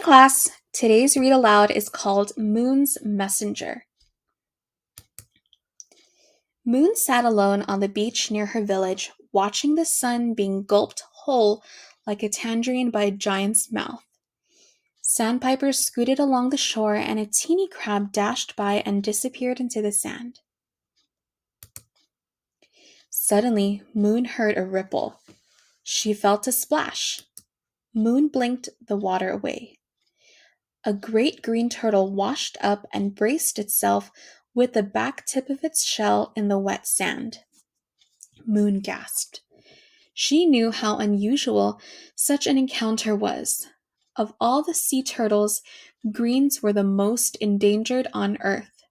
class. Today's read aloud is called Moon's Messenger. Moon sat alone on the beach near her village, watching the sun being gulped whole like a tangerine by a giant's mouth. Sandpipers scooted along the shore, and a teeny crab dashed by and disappeared into the sand. Suddenly, Moon heard a ripple. She felt a splash. Moon blinked the water away. A great green turtle washed up and braced itself with the back tip of its shell in the wet sand. Moon gasped. She knew how unusual such an encounter was. Of all the sea turtles, greens were the most endangered on earth.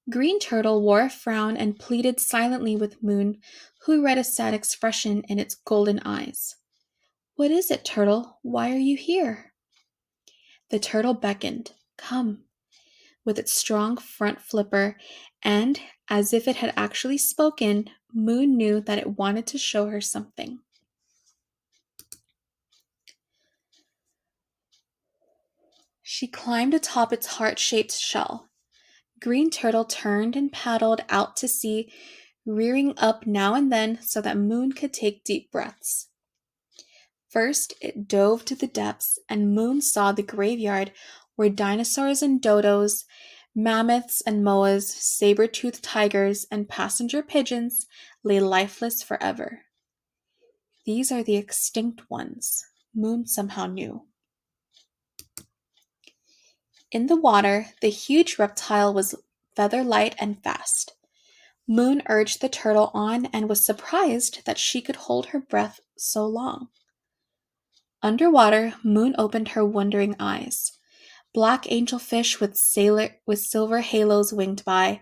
Green Turtle wore a frown and pleaded silently with Moon, who read a sad expression in its golden eyes. "What is it, Turtle? Why are you here?" The turtle beckoned. "Come," with its strong front flipper, and, as if it had actually spoken, Moon knew that it wanted to show her something. She climbed atop its heart-shaped shell. Green Turtle turned and paddled out to sea, rearing up now and then so that Moon could take deep breaths. First, it dove to the depths, and Moon saw the graveyard where dinosaurs and dodos, mammoths and moas, saber-toothed tigers, and passenger pigeons lay lifeless forever. These are the extinct ones, Moon somehow knew. In the water, the huge reptile was feather-light and fast. Moon urged the turtle on and was surprised that she could hold her breath so long. Underwater, Moon opened her wondering eyes. Black angelfish with silver halos winged by.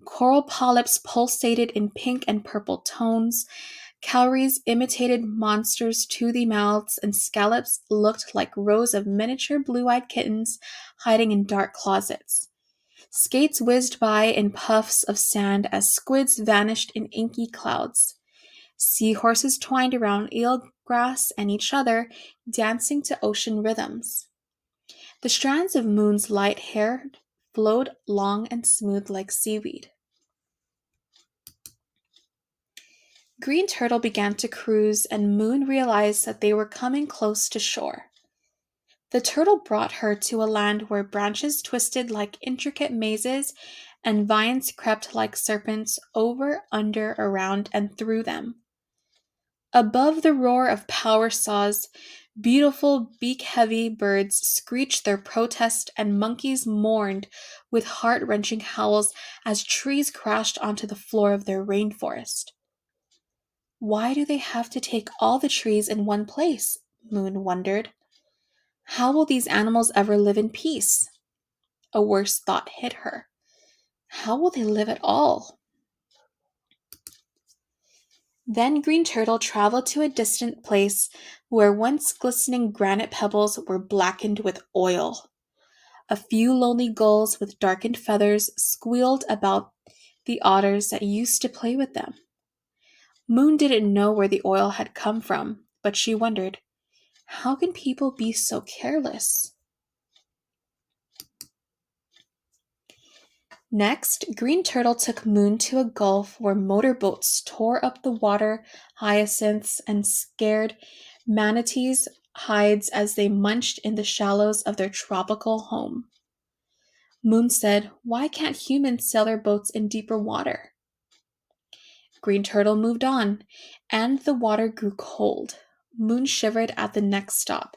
Coral polyps pulsated in pink and purple tones. Cowries imitated monsters' toothy mouths, and scallops looked like rows of miniature blue-eyed kittens hiding in dark closets. Skates whizzed by in puffs of sand as squids vanished in inky clouds. Seahorses twined around eelgrass and each other, dancing to ocean rhythms. The strands of Moon's light hair flowed long and smooth like seaweed. Green Turtle began to cruise, and Moon realized that they were coming close to shore. The turtle brought her to a land where branches twisted like intricate mazes and vines crept like serpents over, under, around, and through them. Above the roar of power saws, beautiful beak-heavy birds screeched their protest, and monkeys mourned with heart-wrenching howls as trees crashed onto the floor of their rainforest. Why do they have to take all the trees in one place? Moon wondered. How will these animals ever live in peace? A worse thought hit her. How will they live at all? Then Green Turtle traveled to a distant place where once glistening granite pebbles were blackened with oil. A few lonely gulls with darkened feathers squealed about the otters that used to play with them. Moon didn't know where the oil had come from, but she wondered, how can people be so careless? Next, Green Turtle took Moon to a gulf where motorboats tore up the water hyacinths and scared manatees' hides as they munched in the shallows of their tropical home. Moon said, "Why can't humans sail their boats in deeper water?" Green Turtle moved on, and the water grew cold. Moon shivered at the next stop.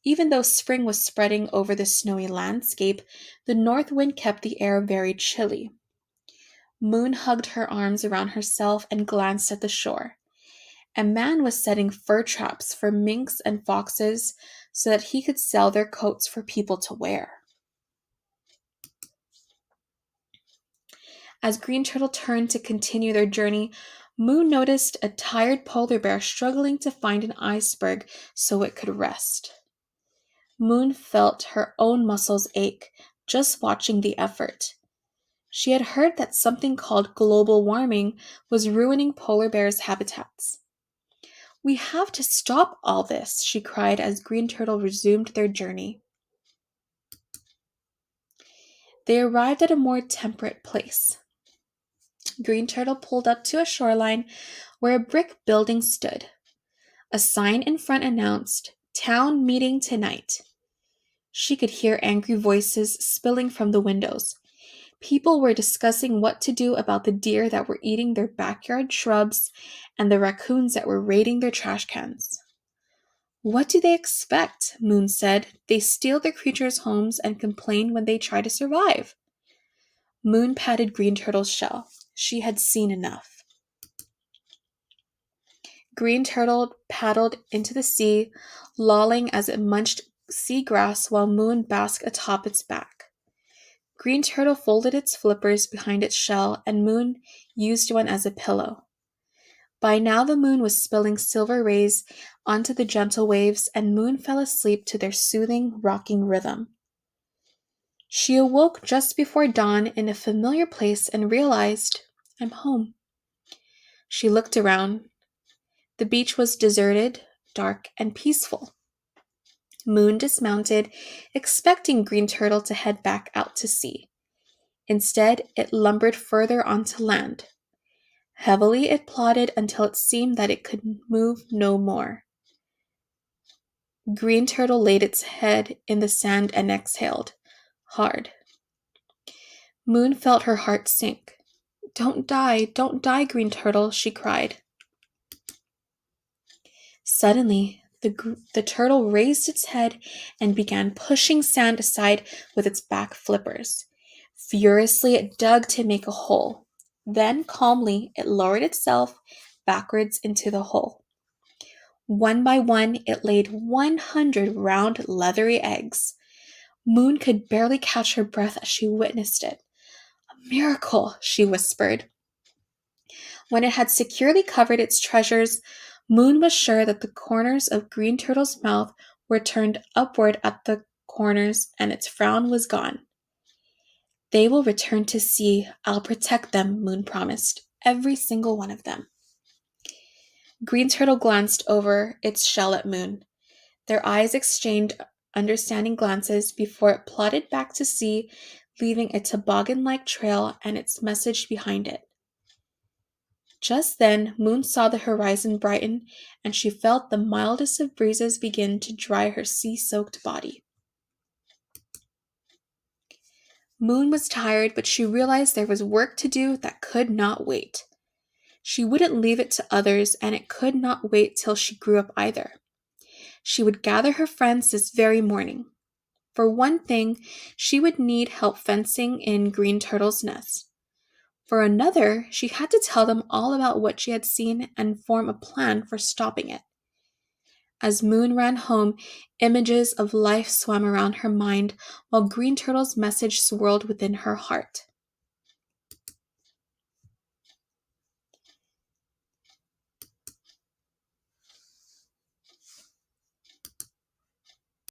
Even though spring was spreading over the snowy landscape, the north wind kept the air very chilly. Moon hugged her arms around herself and glanced at the shore. A man was setting fur traps for minks and foxes so that he could sell their coats for people to wear. As Green Turtle turned to continue their journey, Moon noticed a tired polar bear struggling to find an iceberg so it could rest. Moon felt her own muscles ache just watching the effort. She had heard that something called global warming was ruining polar bears' habitats. We have to stop all this, she cried as Green Turtle resumed their journey. They arrived at a more temperate place. Green Turtle pulled up to a shoreline where a brick building stood. A sign in front announced, "Town meeting tonight." She could hear angry voices spilling from the windows. People were discussing what to do about the deer that were eating their backyard shrubs and the raccoons that were raiding their trash cans. "What do they expect?" Moon said. "They steal their creatures' homes and complain when they try to survive." Moon patted Green Turtle's shell. She had seen enough. Green Turtle paddled into the sea, lolling as it munched sea grass while Moon basked atop its back. Green Turtle folded its flippers behind its shell, and Moon used one as a pillow. By now the moon was spilling silver rays onto the gentle waves, and Moon fell asleep to their soothing, rocking rhythm. She awoke just before dawn in a familiar place and realized, "I'm home." She looked around. The beach was deserted, dark, and peaceful. Moon dismounted, expecting Green Turtle to head back out to sea. Instead, it lumbered further onto land. Heavily it plodded until it seemed that it could move no more. Green Turtle laid its head in the sand and exhaled, hard. Moon felt her heart sink. Don't die, Green Turtle," she cried. Suddenly, the turtle raised its head and began pushing sand aside with its back flippers. Furiously, it dug to make a hole. Then, calmly, it lowered itself backwards into the hole. One by one, it laid 100 round, leathery eggs. Moon could barely catch her breath as she witnessed it. "A miracle," she whispered. When it had securely covered its treasures, Moon was sure that the corners of Green Turtle's mouth were turned upward at the corners and its frown was gone. "They will return to sea. I'll protect them," Moon promised. "Every single one of them." Green Turtle glanced over its shell at Moon. Their eyes exchanged understanding glances before it plodded back to sea, leaving a toboggan-like trail and its message behind it. Just then, Moon saw the horizon brighten, and she felt the mildest of breezes begin to dry her sea-soaked body. Moon was tired, but she realized there was work to do that could not wait. She wouldn't leave it to others, and it could not wait till she grew up either. She would gather her friends this very morning. For one thing, she would need help fencing in Green Turtle's nest. For another, she had to tell them all about what she had seen and form a plan for stopping it. As Moon ran home, images of life swam around her mind while Green Turtle's message swirled within her heart.